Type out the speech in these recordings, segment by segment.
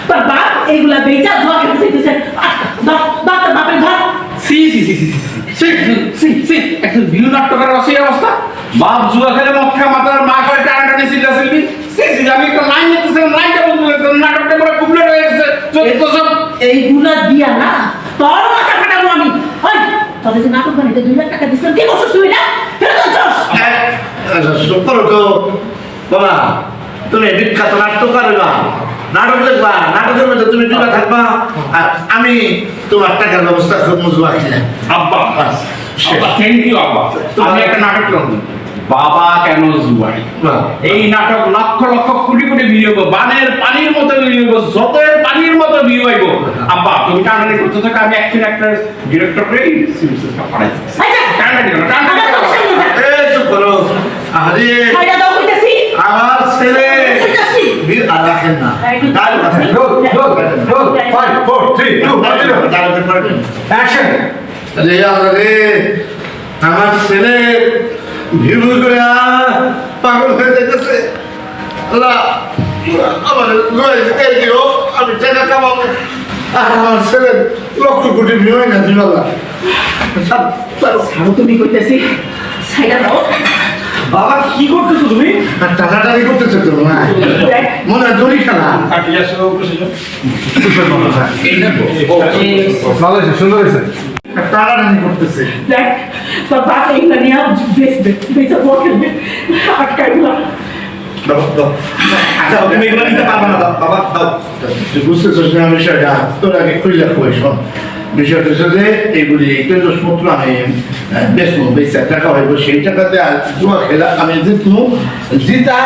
তোর বাপ এইগুলা বেচা ধোয়া খেতে চাইতেছে তোর বাপের ঘর একটা ভিউ নাটকের অসই অবস্থা বাপ জুয়া খেলে মদ খা মাথার মা করে টানাটানি সিল্লা সিল্লি আমি একটা লাইন নিতেছিলাম লাইনটা বন্ধ করেছিলাম নাটকটা পুরো কমপ্লিট হয়ে গেছে সব এইগুলা দিয়া না তোর মাথা ফাটাবো আমি ওই তবে যে নাটক বানাইতে 2 লাখ টাকা দিছিলাম কি করছিস তুই না ফেরত আনছস শুকর তো বাবা তুমি বিখ্যাত নাট্যকার হইবা নাটক দেখবা নাটকের মধ্যে তুমি ডুবা থাকবা আর আমি তোমার টাকার ব্যবস্থা করবো জুয়া খেলে আব্বা থ্যাংক ইউ আব্বা আমি একটা নাটক করব বাবা কেন জুয়াই এই নাটক লক্ষ লক্ষ কোটি কোটি ভিউ হইব বানের পানির মতো ভিউ হইব যতের পানির মতো ভিউ হইব আব্বা তুমি টানাটানি করতে থাকো আমি অ্যাকশন একটা ডিরেক্টর করে সিরিজটা পাঠাইছি টানাটানি করো এই চুপ করো আরে খাইয়া দাও কইতাছি আমার ছেলে বীর আর রাখেন না ডাল কথা Roll. 5, 4, 3, 2, 1, 0. ডাল করবেন Action. রে আমার ছেলে ভিউ করে পাগল হয়ে যেতেছে আল্লাহ আমার এই দিও আমি টাকা কামাবো আর আমার ছেলে লক্ষ কোটি ভিউ হয় না দিবাল্লাহ ছাড়ো তুমি কইতাছি ছাইড়া দাও বাবা কি করতেছো তুমি? আর টাকাটারি করতেছে তো মনে হয় দড়ি খেলা কাটিয়া সব বসে যাও ভালো হয়েছে, সুন্দর হয়েছে। টাকাটারি করতেছে দেখ তোর বাপ এইগুলা নিয়ে বেচা ধোয়া খেলবে আটকাইগুলা আচ্ছা, তুমি এগুলো নিতে পারবে না, বাবা, দাও। তুই বুঝতেছিস না বিষয়টা তোর আগে খুঁজে কই শোন বিষয়টা হচ্ছে যে এইগুলি এই তৈজসপত্র আমি বেচবো বেচা টাকা হইব সেই টাকাতে আর জুয়া খেলা আমি জিতবো জিতা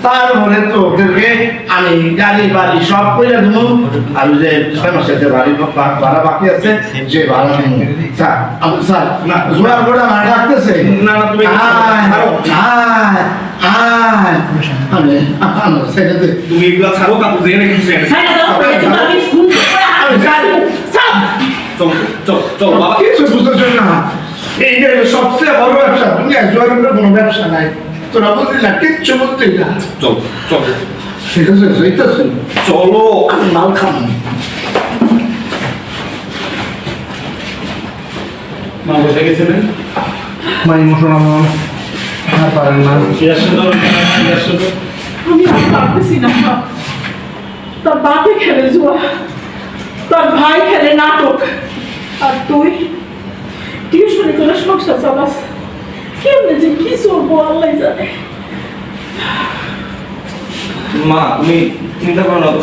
তারপরে তো ওদেরকে আমি গাড়ি বাড়ি সব করে দেবো আর ওই যে 6 মাসের যে ভাড়া বাকি আছে যে ভাড়া নেব স্যার স্যার না জুয়ার গোড়া আমার ডাকতেছে না না তুমি তুমি এগুলা ছাড়ো কাপড় জেনে কিছু ছাইড়া দাও আমি স্কুল করে আর গাড়ি সব চল চল চল বাবা কিছু বুঝতেছ না এইটা হলো সবচেয়ে বড় ব্যবসা দুনিয়া জোয়ার উপরে কোনো ব্যবসা নাই তোরা বুঝলি না কিচ্ছু বুঝলি না চল চল ঠিক আছে যাইতেছে চলো আমি মাল খাবো মা বসে গেছিলেন মা ইমোশনাল আর পারেন না। আমি আর পারতেছি না তোর বাপে খেলে জুয়া তোর ভাই খেলে নাটক আর তুই টিউশনি করে সংসার চালাস কেমনে যে কি চলবো আল্লাহ জানে মা তুমি চিন্তা করো না তো